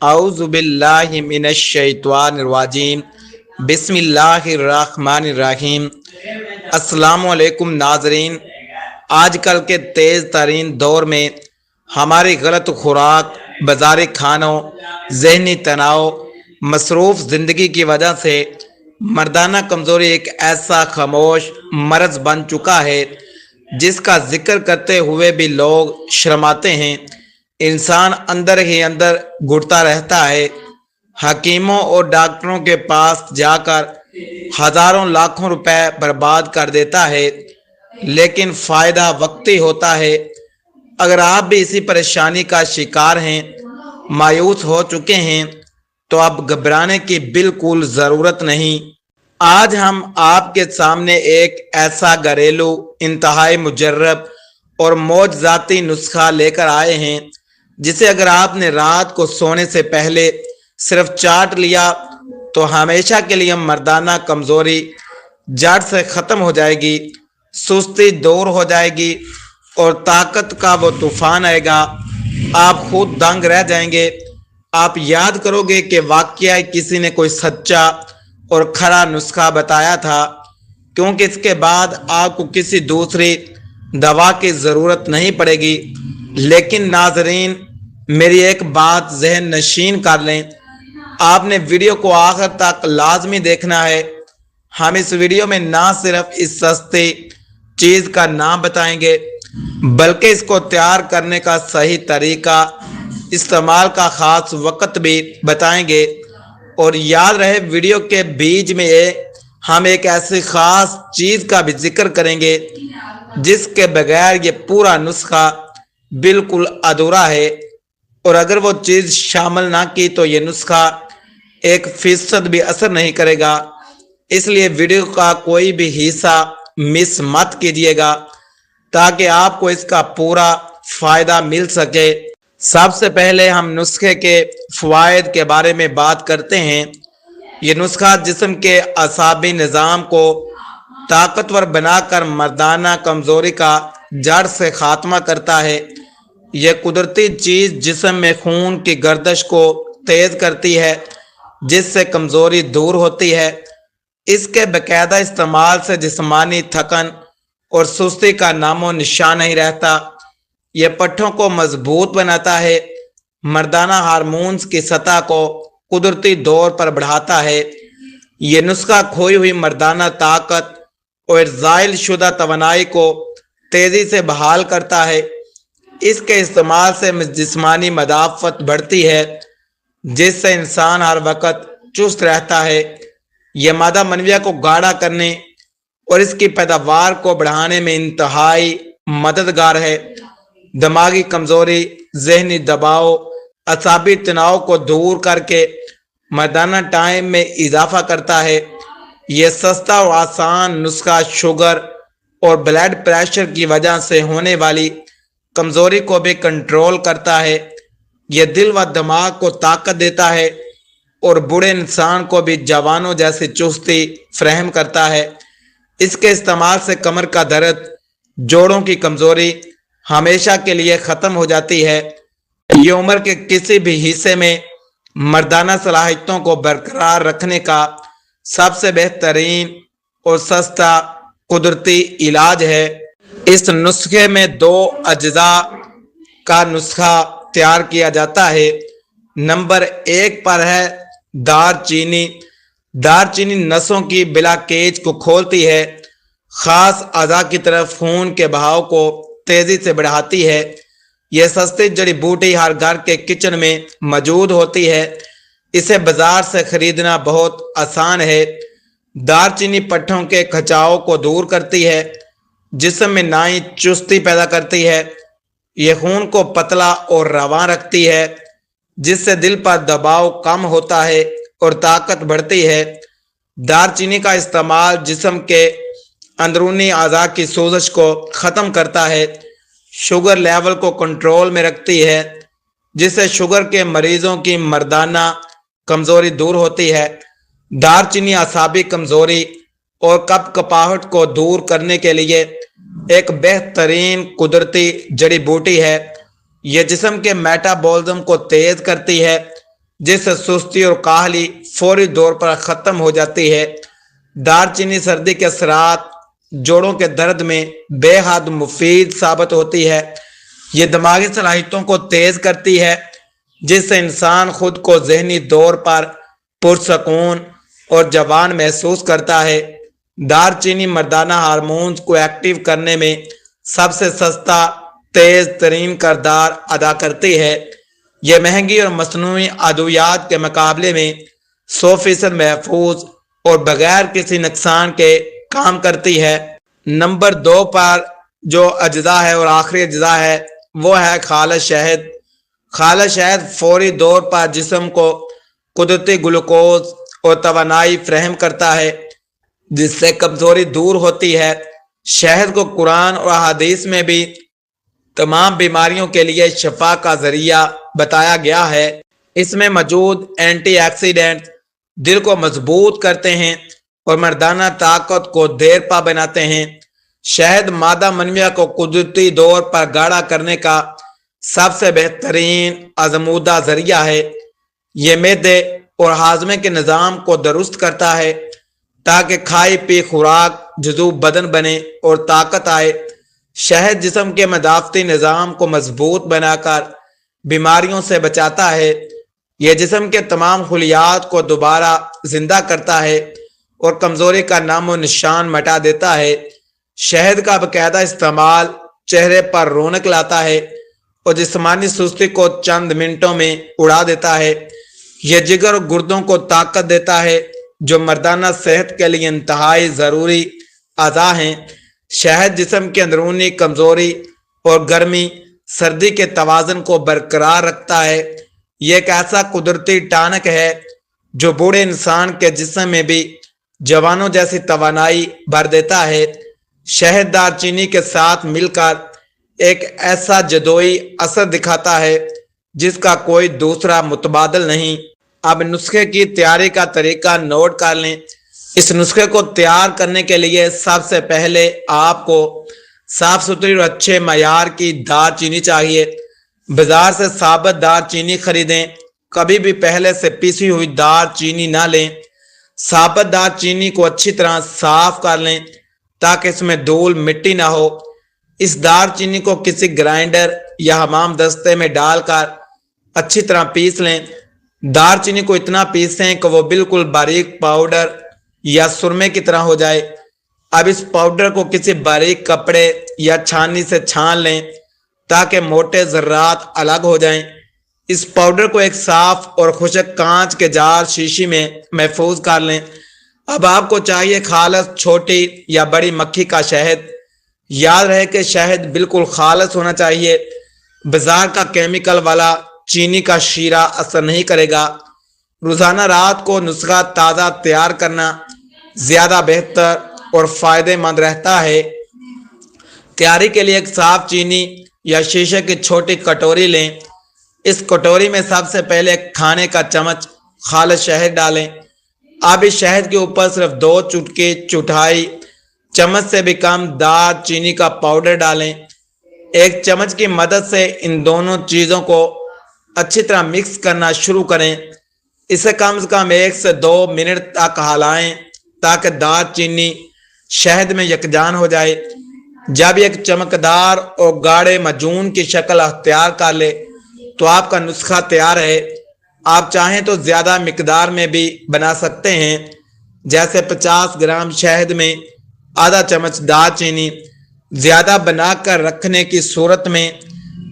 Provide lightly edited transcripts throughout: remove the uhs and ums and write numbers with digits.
اعوذ باللہ من الشیطان الرجیم بسم اللہ الرحمن الرحیم۔ السلام علیکم ناظرین، آج کل کے تیز ترین دور میں ہماری غلط خوراک، بازاری کھانوں، ذہنی تناؤ، مصروف زندگی کی وجہ سے مردانہ کمزوری ایک ایسا خاموش مرض بن چکا ہے جس کا ذکر کرتے ہوئے بھی لوگ شرماتے ہیں۔ انسان اندر ہی اندر گھٹتا رہتا ہے، حکیموں اور ڈاکٹروں کے پاس جا کر ہزاروں لاکھوں روپے برباد کر دیتا ہے، لیکن فائدہ وقتی ہوتا ہے۔ اگر آپ بھی اسی پریشانی کا شکار ہیں، مایوس ہو چکے ہیں، تو اب گھبرانے کی بالکل ضرورت نہیں۔ آج ہم آپ کے سامنے ایک ایسا گھریلو، انتہائی مجرب اور معجزاتی نسخہ لے کر آئے ہیں جسے اگر آپ نے رات کو سونے سے پہلے صرف چاٹ لیا تو ہمیشہ کے لیے مردانہ کمزوری جڑ سے ختم ہو جائے گی، سستی دور ہو جائے گی اور طاقت کا وہ طوفان آئے گا۔ آپ خود دنگ رہ جائیں گے۔ آپ یاد کرو گے کہ واقعہ کسی نے کوئی سچا اور کھرا نسخہ بتایا تھا، کیونکہ اس کے بعد آپ کو کسی دوسری دوا کی ضرورت نہیں پڑے گی۔ لیکن ناظرین، میری ایک بات ذہن نشین کر لیں، آپ نے ویڈیو کو آخر تک لازمی دیکھنا ہے۔ ہم اس ویڈیو میں نہ صرف اس سستی چیز کا نام بتائیں گے بلکہ اس کو تیار کرنے کا صحیح طریقہ، استعمال کا خاص وقت بھی بتائیں گے۔ اور یاد رہے، ویڈیو کے بیچ میں ہم ایک ایسی خاص چیز کا بھی ذکر کریں گے جس کے بغیر یہ پورا نسخہ بالکل ادھورا ہے، اور اگر وہ چیز شامل نہ کی تو یہ نسخہ 1% بھی اثر نہیں کرے گا۔ اس لیے ویڈیو کا کوئی بھی حصہ مس مت کیجیے گا تاکہ آپ کو اس کا پورا فائدہ مل سکے۔ سب سے پہلے ہم نسخے کے فوائد کے بارے میں بات کرتے ہیں۔ یہ نسخہ جسم کے اعصابی نظام کو طاقتور بنا کر مردانہ کمزوری کا جڑ سے خاتمہ کرتا ہے۔ یہ قدرتی چیز جسم میں خون کی گردش کو تیز کرتی ہے، جس سے کمزوری دور ہوتی ہے۔ اس کے باقاعدہ استعمال سے جسمانی تھکن اور سستی کا نام و نشان نہیں رہتا۔ یہ پٹھوں کو مضبوط بناتا ہے، مردانہ ہارمونز کی سطح کو قدرتی طور پر بڑھاتا ہے۔ یہ نسخہ کھوئی ہوئی مردانہ طاقت اور زائل شدہ توانائی کو تیزی سے بحال کرتا ہے۔ اس کے استعمال سے جسمانی مدافعت بڑھتی ہے، جس سے انسان ہر وقت چست رہتا ہے۔ یہ مادہ منویہ کو گاڑھا کرنے اور اس کی پیداوار کو بڑھانے میں انتہائی مددگار ہے۔ دماغی کمزوری، ذہنی دباؤ، اعصابی تناؤ کو دور کر کے مردانہ ٹائم میں اضافہ کرتا ہے۔ یہ سستا اور آسان نسخہ شوگر اور بلڈ پریشر کی وجہ سے ہونے والی کمزوری کو بھی کنٹرول کرتا ہے۔ یہ دل و دماغ کو طاقت دیتا ہے اور بوڑھے انسان کو بھی جوانوں جیسی چستی فراہم کرتا ہے۔ اس کے استعمال سے کمر کا درد، جوڑوں کی کمزوری ہمیشہ کے لیے ختم ہو جاتی ہے۔ یہ عمر کے کسی بھی حصے میں مردانہ صلاحیتوں کو برقرار رکھنے کا سب سے بہترین اور سستا قدرتی علاج ہے۔ اس نسخے میں 2 اجزاء کا نسخہ تیار کیا جاتا ہے۔ نمبر 1 پر ہے دار چینی۔ دار چینی نسوں کی بلاکیج کو کھولتی ہے، خاص اعضاء کی طرف خون کے بہاؤ کو تیزی سے بڑھاتی ہے۔ یہ سستی جڑی بوٹی ہر گھر کے کچن میں موجود ہوتی ہے، اسے بازار سے خریدنا بہت آسان ہے۔ دار چینی پٹھوں کے کھچاؤ کو دور کرتی ہے، جسم میں نئی چستی پیدا کرتی ہے۔ یہ خون کو پتلا اور رواں رکھتی ہے، جس سے دل پر دباؤ کم ہوتا ہے اور طاقت بڑھتی ہے۔ دار چینی کا استعمال جسم کے اندرونی اعضاء کی سوزش کو ختم کرتا ہے، شوگر لیول کو کنٹرول میں رکھتی ہے، جس سے شوگر کے مریضوں کی مردانہ کمزوری دور ہوتی ہے۔ دار چینی اعصابی کمزوری اور کپ کپاہٹ کو دور کرنے کے لیے ایک بہترین قدرتی جڑی بوٹی ہے۔ یہ جسم کے میٹابولزم کو تیز کرتی ہے، جس سے سستی اور کاہلی فوری طور پر ختم ہو جاتی ہے۔ دار چینی سردی کے اثرات جوڑوں کے درد میں بے حد مفید ثابت ہوتی ہے۔ یہ دماغی صلاحیتوں کو تیز کرتی ہے، جس سے انسان خود کو ذہنی طور پر پرسکون اور جوان محسوس کرتا ہے۔ دار چینی مردانہ ہارمونز کو ایکٹیو کرنے میں سب سے سستا تیز ترین کردار ادا کرتی ہے۔ یہ مہنگی اور مصنوعی ادویات کے مقابلے میں 100% محفوظ اور بغیر کسی نقصان کے کام کرتی ہے۔ نمبر 2 پر جو اجزاء ہے اور آخری اجزاء ہے وہ ہے خالص شہد۔ خالص شہد فوری طور پر جسم کو قدرتی گلوکوز اور توانائی فراہم کرتا ہے، جس سے کمزوری دور ہوتی ہے۔ شہد کو قرآن اور احادیث میں بھی تمام بیماریوں کے لیے شفا کا ذریعہ بتایا گیا ہے۔ اس میں موجود اینٹی آکسیڈنٹ دل کو مضبوط کرتے ہیں اور مردانہ طاقت کو دیر پا بناتے ہیں۔ شہد مادہ منویہ کو قدرتی طور پر گاڑھا کرنے کا سب سے بہترین آزمودہ ذریعہ ہے۔ یہ معدے اور ہاضمے کے نظام کو درست کرتا ہے تاکہ کھائی پی خوراک جذوب بدن بنے اور طاقت آئے۔ شہد جسم کے مدافعتی نظام کو مضبوط بنا کر بیماریوں سے بچاتا ہے۔ یہ جسم کے تمام خلیات کو دوبارہ زندہ کرتا ہے اور کمزوری کا نام و نشان مٹا دیتا ہے۔ شہد کا باقاعدہ استعمال چہرے پر رونق لاتا ہے اور جسمانی سستی کو چند منٹوں میں اڑا دیتا ہے۔ یہ جگر اور گردوں کو طاقت دیتا ہے، جو مردانہ صحت کے لیے انتہائی ضروری اعضاء ہیں۔ شہد جسم کی اندرونی کمزوری اور گرمی سردی کے توازن کو برقرار رکھتا ہے۔ یہ ایک ایسا قدرتی ٹانک ہے جو بوڑھے انسان کے جسم میں بھی جوانوں جیسی توانائی بھر دیتا ہے۔ شہد دار چینی کے ساتھ مل کر ایک ایسا جدوئی اثر دکھاتا ہے جس کا کوئی دوسرا متبادل نہیں۔ اب نسخے کی تیاری کا طریقہ نوٹ کر لیں۔ اس نسخے کو تیار کرنے کے لیے سب سے پہلے آپ کو صاف ستھری اور اچھے معیار کی دار چینی چاہیے۔ بازار سے ثابت دار چینی خریدیں، کبھی بھی پہلے سے پیسی ہوئی دار چینی نہ لیں۔ ثابت دار چینی کو اچھی طرح صاف کر لیں تاکہ اس میں دھول مٹی نہ ہو۔ اس دار چینی کو کسی گرائنڈر یا حمام دستے میں ڈال کر اچھی طرح پیس لیں۔ دار چینی کو اتنا پیسیں کہ وہ بالکل باریک پاؤڈر یا سرمے کی طرح ہو جائے۔ اب اس پاؤڈر کو کسی باریک کپڑے یا چھاننی سے چھان لیں تاکہ موٹے ذرات الگ ہو جائیں۔ اس پاؤڈر کو ایک صاف اور خشک کانچ کے جار شیشی میں محفوظ کر لیں۔ اب آپ کو چاہیے خالص چھوٹی یا بڑی مکھی کا شہد۔ یاد رہے کہ شہد بالکل خالص ہونا چاہیے۔ بازار کا کیمیکل والا چینی کا شیرہ اثر نہیں کرے گا۔ روزانہ رات کو نسخہ تازہ تیار کرنا زیادہ بہتر اور فائدہ مند رہتا ہے۔ تیاری کے لیے ایک صاف چینی یا شیشے کی چھوٹی کٹوری لیں۔ اس کٹوری میں سب سے پہلے کھانے کا چمچ خالص شہد ڈالیں۔ اب اس شہد کے اوپر صرف 2 چٹکی چوتھائی چمچ سے بھی کم دار چینی کا پاؤڈر ڈالیں۔ ایک چمچ کی مدد سے ان دونوں چیزوں کو اچھی طرح مکس کرنا شروع کریں۔ اسے کم سے کم 1 سے 2 منٹ تک ہلائیں تاکہ دار چینی شہد میں یکجان ہو جائے۔ جب ایک چمکدار اور گاڑھے معجون کی شکل اختیار کر لے تو آپ کا نسخہ تیار ہے۔ آپ چاہیں تو زیادہ مقدار میں بھی بنا سکتے ہیں، جیسے 50 گرام شہد میں آدھا چمچ دار چینی۔ زیادہ بنا کر رکھنے کی صورت میں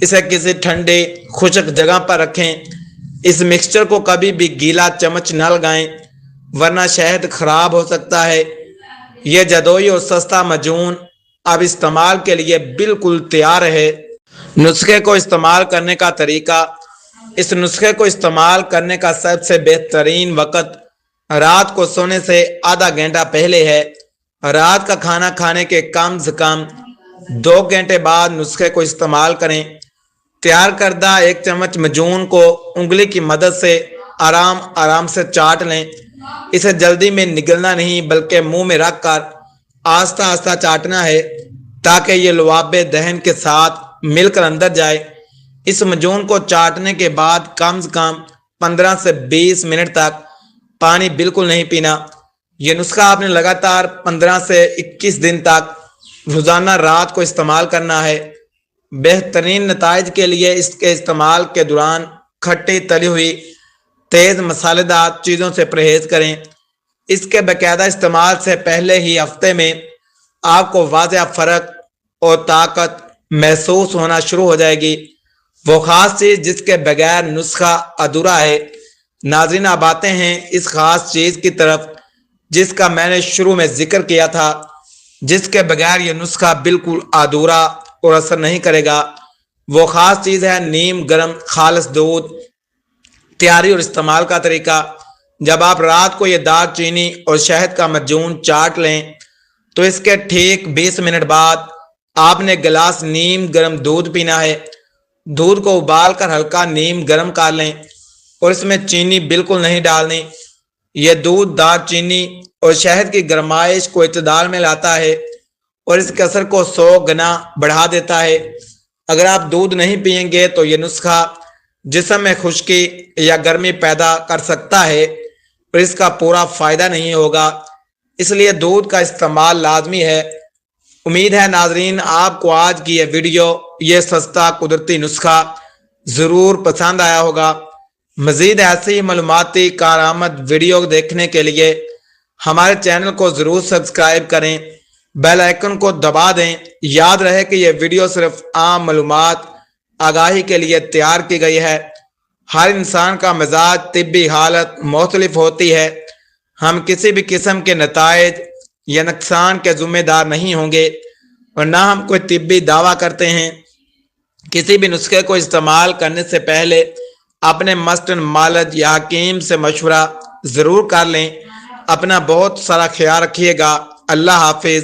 اسے کسی ٹھنڈی خشک جگہ پر رکھیں۔ اس مکسچر کو کبھی بھی گیلا چمچ نہ لگائیں ورنہ شہد خراب ہو سکتا ہے۔ یہ جدوئی اور سستا معجون اب استعمال کے لیے بالکل تیار ہے۔ نسخے کو استعمال کرنے کا طریقہ۔ اس نسخے کو استعمال کرنے کا سب سے بہترین وقت رات کو سونے سے آدھا گھنٹہ پہلے ہے۔ رات کا کھانا کھانے کے کم سے کم 2 گھنٹے بعد نسخے کو استعمال کریں۔ تیار کردہ 1 چمچ معجون کو انگلی کی مدد سے آرام آرام سے چاٹ لیں۔ اسے جلدی میں نگلنا نہیں بلکہ منہ میں رکھ کر آہستہ آہستہ چاٹنا ہے تاکہ یہ لعاب دہن کے ساتھ مل کر اندر جائے۔ اس معجون کو چاٹنے کے بعد کم سے کم 15 سے 20 منٹ تک پانی بالکل نہیں پینا۔ یہ نسخہ آپ نے لگاتار 15 سے 21 دن تک روزانہ رات کو استعمال کرنا ہے۔ بہترین نتائج کے لیے اس کے استعمال کے دوران کھٹی تلی ہوئی تیز مسالے دار چیزوں سے پرہیز کریں۔ اس کے باقاعدہ استعمال سے پہلے ہی ہفتے میں آپ کو واضح فرق اور طاقت محسوس ہونا شروع ہو جائے گی، وہ خاص چیز جس کے بغیر نسخہ ادھورا ہے۔ ناظرین، اب آتے ہیں اس خاص چیز کی طرف جس کا میں نے شروع میں ذکر کیا تھا، جس کے بغیر یہ نسخہ بالکل ادھورا اور اثر نہیں کرے گا۔ وہ خاص چیز ہے نیم گرم خالص دودھ۔ تیاری اور استعمال کا طریقہ: جب آپ رات کو یہ دار چینی اور شہد کا معجون چاٹ لیں تو اس کے ٹھیک 20 منٹ بعد آپ نے گلاس نیم گرم دودھ پینا ہے۔ دودھ کو ابال کر ہلکا نیم گرم کر لیں اور اس میں چینی بالکل نہیں ڈالنی۔ یہ دودھ دار چینی اور شہد کی گرمائش کو اعتدال میں لاتا ہے اور اس کے اثر کو 100 گنا بڑھا دیتا ہے۔ اگر آپ دودھ نہیں پئیں گے تو یہ نسخہ جسم میں خشکی یا گرمی پیدا کر سکتا ہے اور اس کا پورا فائدہ نہیں ہوگا، اس لیے دودھ کا استعمال لازمی ہے۔ امید ہے ناظرین آپ کو آج کی یہ ویڈیو، یہ سستا قدرتی نسخہ ضرور پسند آیا ہوگا۔ مزید ایسی معلوماتی کارآمد ویڈیو دیکھنے کے لیے ہمارے چینل کو ضرور سبسکرائب کریں، بیل آئیکن کو دبا دیں۔ یاد رہے کہ یہ ویڈیو صرف عام معلومات آگاہی کے لیے تیار کی گئی ہے۔ ہر انسان کا مزاج، طبی حالت مختلف ہوتی ہے۔ ہم کسی بھی قسم کے نتائج یا نقصان کے ذمہ دار نہیں ہوں گے اور نہ ہم کوئی طبی دعویٰ کرتے ہیں۔ کسی بھی نسخے کو استعمال کرنے سے پہلے اپنے مسٹر معالج یا حکیم سے مشورہ ضرور کر لیں۔ اپنا بہت سارا خیال رکھیے گا۔ اللہ حافظ۔